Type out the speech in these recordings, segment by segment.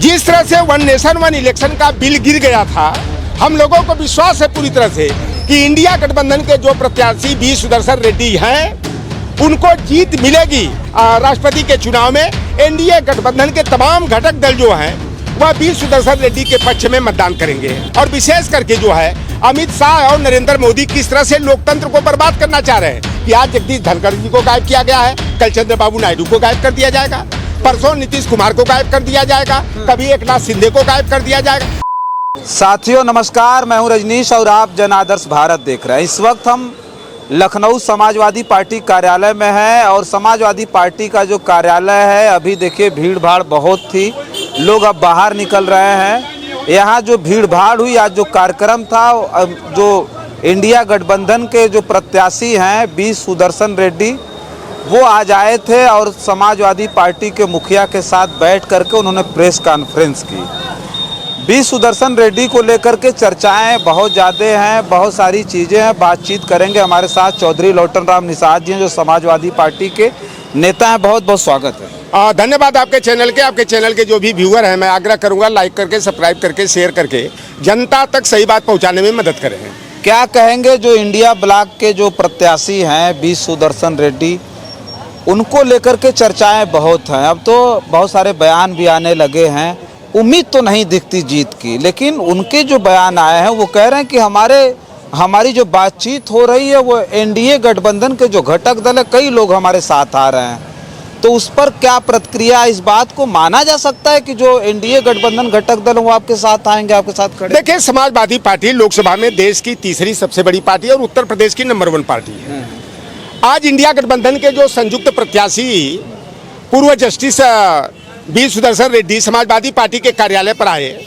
जिस तरह से वन नेशन वन इलेक्शन का बिल गिर गया था, हम लोगों को विश्वास है पूरी तरह से कि इंडिया गठबंधन के जो प्रत्याशी बी सुदर्शन रेड्डी हैं, उनको जीत मिलेगी। राष्ट्रपति के चुनाव में एनडीए गठबंधन के तमाम घटक दल जो हैं वह बी सुदर्शन रेड्डी के पक्ष में मतदान करेंगे। और विशेष करके जो है अमित शाह और नरेंद्र मोदी किस तरह से लोकतंत्र को बर्बाद करना चाह रहे हैं कि आज जगदीश धनखड़ जी को गायब किया गया है, कल चंद्रबाबू नायडू को गायब कर दिया जाएगा, परसों नीतीश कुमार को गायब कर दिया जाएगा, कभी एकनाथ शिंदे को गायब कर दिया जाएगा। साथियों नमस्कार, मैं हूं रजनीश और आप जन आदर्श भारत देख रहे हैं। इस वक्त हम लखनऊ समाजवादी पार्टी कार्यालय में हैं और समाजवादी पार्टी का जो कार्यालय है, अभी देखिए भीड़ भाड़ बहुत थी, लोग अब बाहर निकल रहे हैं। यहाँ जो भीड़ भाड़ हुई, आज जो कार्यक्रम था, जो इंडिया गठबंधन के जो प्रत्याशी हैं बी सुदर्शन रेड्डी, वो आज आए थे और समाजवादी पार्टी के मुखिया के साथ बैठ करके उन्होंने प्रेस कॉन्फ्रेंस की। बी सुदर्शन रेड्डी को लेकर के चर्चाएं बहुत ज़्यादा हैं, बहुत सारी चीज़ें हैं, बातचीत करेंगे। हमारे साथ चौधरी लौटन राम निषाद जी हैं जो समाजवादी पार्टी के नेता हैं। बहुत बहुत स्वागत है। धन्यवाद आपके चैनल के जो भी व्यूअर हैं, मैं आग्रह करूंगा लाइक करके, सब्सक्राइब करके, शेयर करके जनता तक सही बात पहुंचाने में मदद करें। क्या कहेंगे जो इंडिया ब्लॉक के जो प्रत्याशी हैं बी सुदर्शन रेड्डी, उनको लेकर के चर्चाएं बहुत हैं। अब तो बहुत सारे बयान भी आने लगे हैं, उम्मीद तो नहीं दिखती जीत की, लेकिन उनके जो बयान आए हैं वो कह रहे हैं कि हमारी जो बातचीत हो रही है वो एनडीए गठबंधन के जो घटक दल है, कई लोग हमारे साथ आ रहे हैं। तो उस पर क्या प्रतिक्रिया, इस बात को माना जा सकता है कि जो एनडीए गठबंधन घटक दल वो आपके साथ आएंगे, आपके साथ खड़े? देखिए, समाजवादी पार्टी लोकसभा में देश की तीसरी सबसे बड़ी पार्टी और उत्तर प्रदेश की नंबर 1 पार्टी है। आज इंडिया गठबंधन के जो संयुक्त प्रत्याशी पूर्व जस्टिस बी सुदर्शन रेड्डी समाजवादी पार्टी के कार्यालय पर आए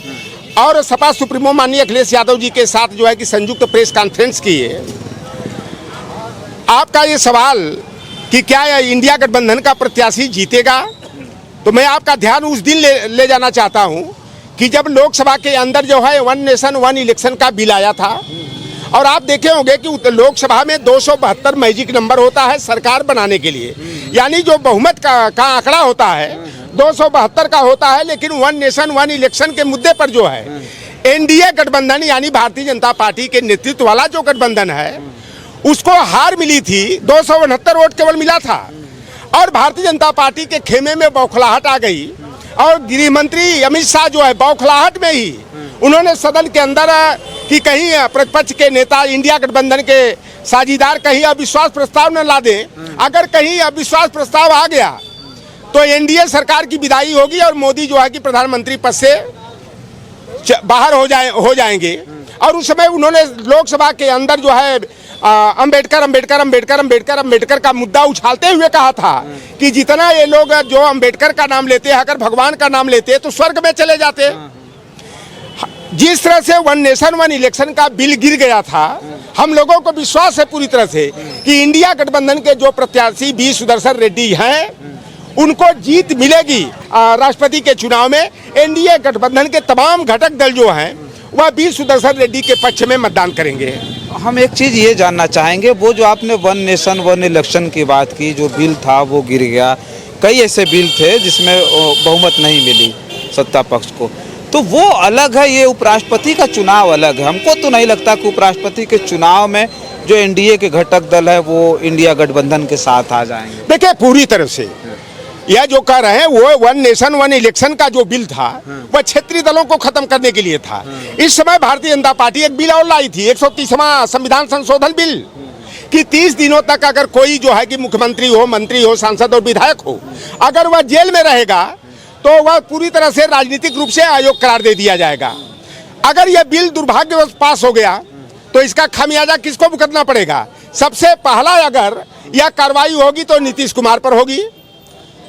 और सपा सुप्रीमो माननीय अखिलेश यादव जी के साथ जो है कि संयुक्त प्रेस कॉन्फ्रेंस की है। आपका ये सवाल कि क्या इंडिया गठबंधन का प्रत्याशी जीतेगा, तो मैं आपका ध्यान उस दिन ले जाना चाहता हूं कि जब लोकसभा के अंदर जो है वन नेशन वन इलेक्शन का बिल आया था। और आप देखे होंगे कि लोकसभा में 272 मैजिक नंबर होता है सरकार बनाने के लिए, यानी जो बहुमत का आंकड़ा होता है 272 का होता है। लेकिन वन नेशन वन इलेक्शन के मुद्दे पर जो है एनडीए गठबंधन यानी भारतीय जनता पार्टी के नेतृत्व वाला जो गठबंधन है उसको हार मिली थी, 269 वोट केवल मिला था। और भारतीय जनता पार्टी के खेमे में बौखलाहट आ गई और गृह मंत्री अमित शाह जो है बौखलाहट में ही उन्होंने सदन के अंदर कि कहीं प्रतिपक्ष के नेता इंडिया गठबंधन के साझीदार कहीं अविश्वास प्रस्ताव न ला दें। अगर कहीं अविश्वास प्रस्ताव आ गया तो एनडीए सरकार की विदाई होगी और मोदी जो है कि प्रधानमंत्री पद से बाहर हो जाएंगे। और उस समय उन्होंने लोकसभा के अंदर जो है अंबेडकर का मुद्दा उछालते हुए कहा था कि जितना ये लोग जो अंबेडकर का नाम लेते हैं, अगर भगवान का नाम लेते हैं तो स्वर्ग में चले जाते। जिस तरह से वन नेशन वन इलेक्शन का बिल गिर गया था, हम लोगों को विश्वास है पूरी तरह से कि इंडिया गठबंधन के जो प्रत्याशी बी सुदर्शन रेड्डी हैं, उनको जीत मिलेगी। राष्ट्रपति के चुनाव में एनडीए गठबंधन के तमाम घटक दल जो हैं वह बी सुदर्शन रेड्डी के पक्ष में मतदान करेंगे। हम एक चीज़ ये जानना चाहेंगे, वो जो आपने वन नेशन वन इलेक्शन की बात की, जो बिल था वो गिर गया, कई ऐसे बिल थे जिसमें बहुमत नहीं मिली सत्ता पक्ष को, तो वो अलग है, ये उपराष्ट्रपति का चुनाव अलग है। हमको तो नहीं लगता कि उपराष्ट्रपति के चुनाव में जो एनडीए के घटक दल है वो इंडिया गठबंधन के साथ आ जाएंगे। देखिए, पूरी तरह से यह जो कह रहे हैं वो वन नेशन वन इलेक्शन का जो बिल था वह क्षेत्रीय दलों को खत्म करने के लिए था। इस समय भारतीय जनता पार्टी एक बिल और लाई थी, 130वां संविधान संशोधन बिल, कि 30 दिनों तक अगर कोई जो है कि मुख्यमंत्री हो, मंत्री हो, सांसद और विधायक हो, अगर वह जेल में रहेगा तो वह पूरी तरह से राजनीतिक रूप से अयोग्य करार दे दिया जाएगा। अगर यह बिल दुर्भाग्यवश पास हो गया तो इसका खामियाजा किसको भुगतना पड़ेगा? सबसे पहला अगर यह कार्रवाई होगी तो नीतीश कुमार पर होगी,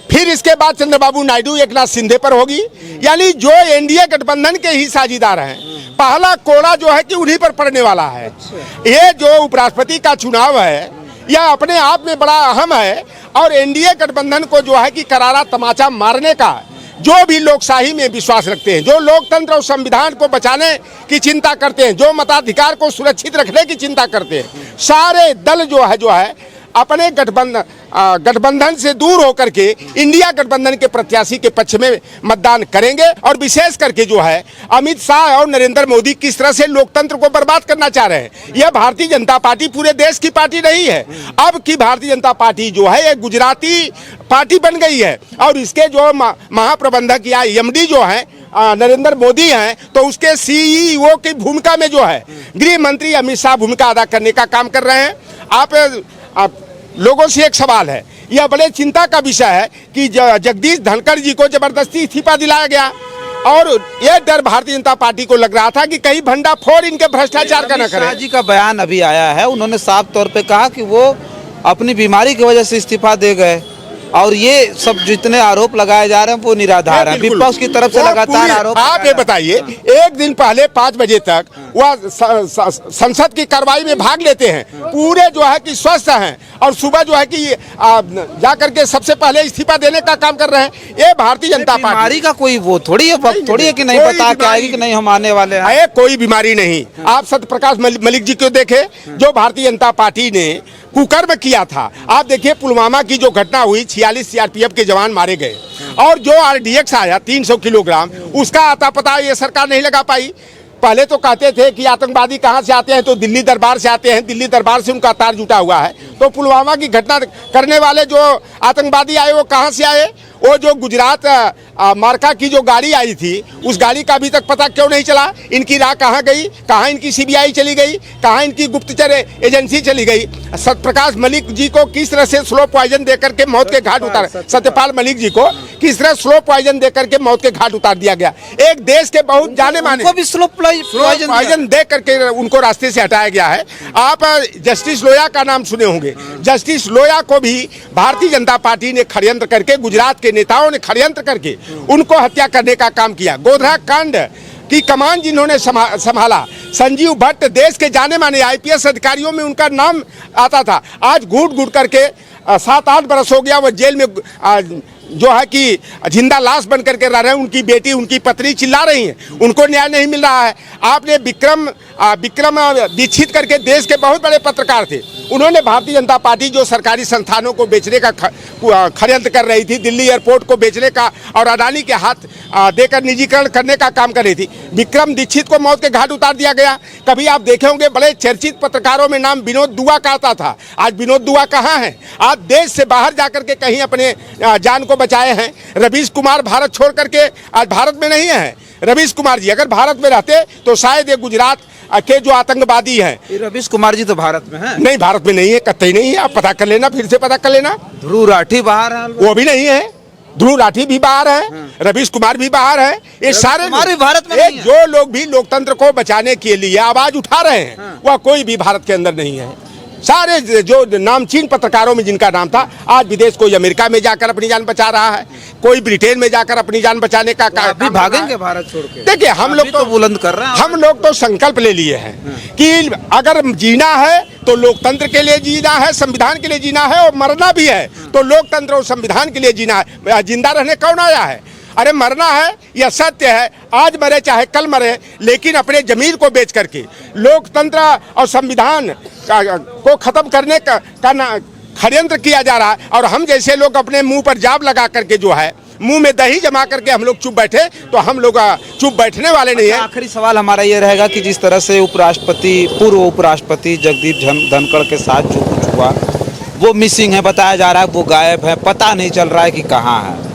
फिर इसके बाद चंद्रबाबू नायडू एकनाथ शिंदे पर होगी, यानी जो एनडीए गठबंधन के ही साझीदार हैं, पहला कोड़ा जो है कि उन्हीं पर पड़ने वाला है। ये जो उपराष्ट्रपति का चुनाव है यह अपने आप में बड़ा अहम है और एनडीए गठबंधन को जो है कि करारा तमाचा मारने का जो भी लोकशाही में विश्वास रखते हैं, जो लोकतंत्र और संविधान को बचाने की चिंता करते हैं, जो मताधिकार को सुरक्षित रखने की चिंता करते हैं, सारे दल जो है अपने गठबंधन से दूर होकर के इंडिया गठबंधन के प्रत्याशी के पक्ष में मतदान करेंगे। और विशेष करके जो है अमित शाह और नरेंद्र मोदी किस तरह से लोकतंत्र को बर्बाद करना चाह रहे हैं। यह भारतीय जनता पार्टी पूरे देश की पार्टी नहीं है। अब की भारतीय जनता पार्टी जो है एक गुजराती पार्टी बन गई है और इसके जो महाप्रबंधक या एमडी जो है नरेंद्र मोदी हैं, तो उसके सीईओ की भूमिका में जो है गृह मंत्री अमित शाह भूमिका अदा करने का काम कर रहे हैं। आप लोगों से एक सवाल है, यह बड़े चिंता का विषय है कि जगदीश धनखड़ जी को जबरदस्ती इस्तीफा दिलाया गया और यह डर भारतीय जनता पार्टी को लग रहा था कि कहीं भंडाफोड़ इनके भ्रष्टाचार का न करें। शाह जी का बयान अभी आया है, उन्होंने साफ तौर पे कहा कि वो अपनी बीमारी की वजह से इस्तीफा दे गए और ये सब जितने आरोप लगाए जा रहे हैं वो निराधार हैं। विपक्ष की तरफ से लगातार आरोप। आप ये बताइए, एक दिन पहले 5 बजे तक वह संसद की कार्रवाई में भाग लेते हैं, पूरे जो है कि स्वस्थ हैं और सुबह जो है कि जाकर के सबसे पहले इस्तीफा देने का काम कर रहे हैं। ये भारतीय जनता पार्टी बीमारी का कोई वो थोड़ी है कि नहीं बता के आएगी कि नहीं हम आने वाले हैं। कोई बीमारी नहीं। आप सत्यप्रकाश मलिक जी को देखे, जो भारतीय जनता पार्टी ने कुकर्म किया था। आप देखिए पुलवामा की जो घटना हुई, 46 सीआरपीएफ के जवान मारे गए और जो आरडीएक्स आया 300 किलोग्राम, उसका आता पता ये सरकार नहीं लगा पाई। पहले तो कहते थे कि आतंकवादी कहाँ से आते हैं, तो दिल्ली दरबार से आते हैं, दिल्ली दरबार से उनका तार जुटा हुआ है। तो पुलवामा की घटना करने वाले जो आतंकवादी आए वो कहाँ से आए? वो जो गुजरात मार्का की जो गाड़ी आई थी, उस गाड़ी का अभी तक पता क्यों नहीं चला? इनकी राह कहाँ गई? कहाँ इनकी सीबीआई चली गई? कहाँ इनकी गुप्तचर एजेंसी चली गई? सत्यप्रकाश मलिक जी को किस तरह से स्लो पॉइजन देकर के मौत के घाट उतार, सत्यपाल मलिक जी को किस तरह स्लो पॉइजन देकर के मौत के घाट उतार दिया गया। एक देश के बहुत जाने माने भी स्लो पॉइजन दे करके उनको रास्ते से हटाया गया है। आप जस्टिस लोया का नाम सुने होंगे। जस्टिस लोया को भी भारतीय जनता पार्टी ने षड्यंत्र करके, गुजरात के नेताओं ने षड्यंत्र करके उनको हत्या करने का काम किया। गोधरा कांड की कमान जिन्होंने संभाला, संजीव भट्ट, देश के जाने माने आईपीएस अधिकारियों में उनका नाम आता था। आज घूट घूट करके 7-8 बरस हो गया वो जेल में जो है कि जिंदा लाश बन करके रह रहे हैं। उनकी बेटी, उनकी पत्नी चिल्ला रही हैं, उनको न्याय नहीं मिल रहा है। आपने विक्रम दीक्षित करके देश के बहुत बड़े पत्रकार थे, उन्होंने भारतीय जनता पार्टी जो सरकारी संस्थानों को बेचने का षड्यंत्र कर रही थी, दिल्ली एयरपोर्ट को बेचने का और अडानी के हाथ देकर निजीकरण करने का काम कर रही थी, विक्रम दीक्षित को मौत के घाट उतार दिया गया। कभी आप देखे होंगे बड़े चर्चित पत्रकारों में नाम विनोद दुआ का आता था। आज विनोद दुआ कहाँ हैं? आज देश से बाहर जाकर के कहीं अपने जान को बचाए हैं। रवीश कुमार भारत छोड़ करके आज भारत में नहीं है। रवीश कुमार जी अगर भारत में रहते तो शायद ये गुजरात के जो आतंकवादी हैं। रवीश कुमार जी तो भारत में हैं? नहीं, भारत में नहीं है, कतई नहीं है। आप पता कर लेना, फिर से पता कर लेना। ध्रुव राठी बाहर है, वो भी नहीं है। ध्रुव राठी भी बाहर है, रवीश कुमार भी बाहर है। ये सारे भारत में नहीं है। जो लोग भी लोकतंत्र को बचाने के लिए आवाज उठा रहे हैं, वह कोई भी भारत के अंदर नहीं है। सारे जो नामचीन पत्रकारों में जिनका नाम था, आज विदेश, कोई अमेरिका में जाकर अपनी जान बचा रहा है, कोई ब्रिटेन में जाकर अपनी जान बचाने का काम भागेंगे भारत छोड़ के। देखिए हम लोग तो बुलंद कर रहे हैं, हम लोग तो संकल्प ले लिए हैं कि अगर जीना है तो लोकतंत्र के लिए जीना है, संविधान के लिए जीना है, और मरना भी है तो लोकतंत्र और संविधान के लिए जीना है। जिंदा रहने कौन आया है? अरे मरना है, यह सत्य है। आज मरे चाहे कल मरे, लेकिन अपने जमीन को बेच करके लोकतंत्र और संविधान को खत्म करने का षड्यंत्र किया जा रहा है। और हम जैसे लोग अपने मुंह पर जाब लगा करके जो है, मुंह में दही जमा करके हम लोग चुप बैठे, तो हम लोग चुप बैठने वाले नहीं है। आखिरी सवाल हमारा ये रहेगा कि जिस तरह से पूर्व उपराष्ट्रपति जगदीप धनखड़ के साथ जो कुछ हुआ, वो मिसिंग है, बताया जा रहा है वो गायब है, पता नहीं चल रहा है कि कहाँ है।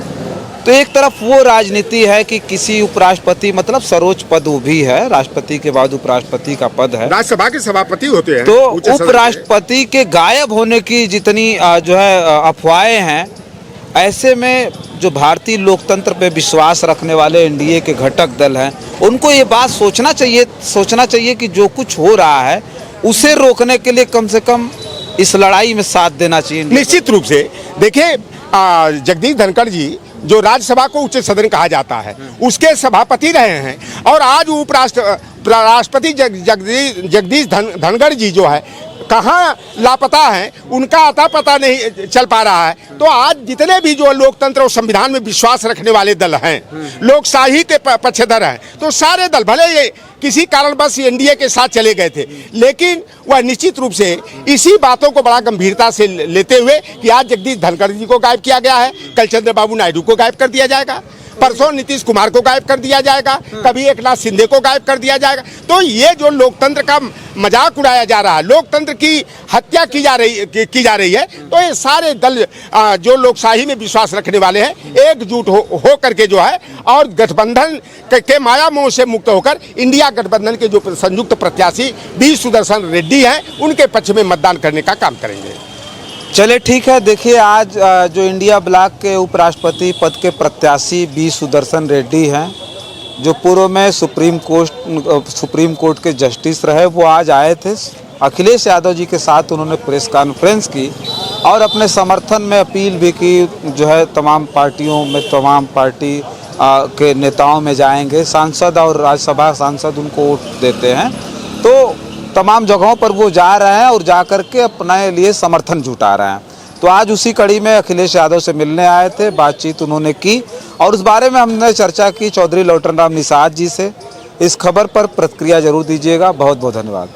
तो एक तरफ वो राजनीति है कि किसी उपराष्ट्रपति, मतलब सर्वोच्च पद वो भी है, राष्ट्रपति के बाद उपराष्ट्रपति का पद है, राज्यसभा के सभापति होते हैं। तो उपराष्ट्रपति के गायब होने की जितनी जो है अफवाहें हैं, ऐसे में जो भारतीय लोकतंत्र पे विश्वास रखने वाले एनडीए के घटक दल हैं, उनको ये बात सोचना चाहिए कि जो कुछ हो रहा है उसे रोकने के लिए कम से कम इस लड़ाई में साथ देना चाहिए। निश्चित रूप से देखिए, जगदीश धनखड़ जी जो राज्यसभा को उच्च सदन कहा जाता है, उसके सभापति रहे हैं, और आज उपराष्ट्रपति जगदीश धनखड़ जी जो है कहाँ लापता हैं, उनका अता पता नहीं चल पा रहा है। तो आज जितने भी जो लोकतंत्र और संविधान में विश्वास रखने वाले दल हैं, लोकशाही के पक्षधर हैं, तो सारे दल भले ये किसी कारणवश एनडीए के साथ चले गए थे, लेकिन वह निश्चित रूप से इसी बातों को बड़ा गंभीरता से लेते हुए कि आज जगदीश धनखड़ जी को गायब किया गया है, कल चंद्रबाबू नायडू को गायब कर दिया जाएगा, परसों नीतीश कुमार को गायब कर दिया जाएगा, कभी एकनाथ शिंदे को गायब कर दिया जाएगा। तो ये जो लोकतंत्र का मजाक उड़ाया जा रहा है, लोकतंत्र की हत्या की जा रही है, तो ये सारे दल जो लोकशाही में विश्वास रखने वाले हैं एकजुट हो करके जो है और गठबंधन के माया मोह से मुक्त होकर इंडिया गठबंधन के जो संयुक्त प्रत्याशी बी सुदर्शन रेड्डी हैं उनके पक्ष में मतदान करने का काम करेंगे। चलिए ठीक है। देखिए आज जो इंडिया ब्लॉक के उपराष्ट्रपति पद के प्रत्याशी बी सुदर्शन रेड्डी हैं, जो पूर्व में सुप्रीम कोर्ट के जस्टिस रहे, वो आज आए थे अखिलेश यादव जी के साथ। उन्होंने प्रेस कॉन्फ्रेंस की और अपने समर्थन में अपील भी की, जो है तमाम पार्टियों में, तमाम पार्टी के नेताओं में जाएंगे। सांसद और राज्यसभा सांसद उनको वोट देते हैं, तो तमाम जगहों पर वो जा रहे हैं और जा कर के अपने लिए समर्थन जुटा रहे हैं। तो आज उसी कड़ी में अखिलेश यादव से मिलने आए थे, बातचीत उन्होंने की और उस बारे में हमने चर्चा की चौधरी लौटन राम निषाद जी से। इस खबर पर प्रतिक्रिया जरूर दीजिएगा। बहुत बहुत धन्यवाद।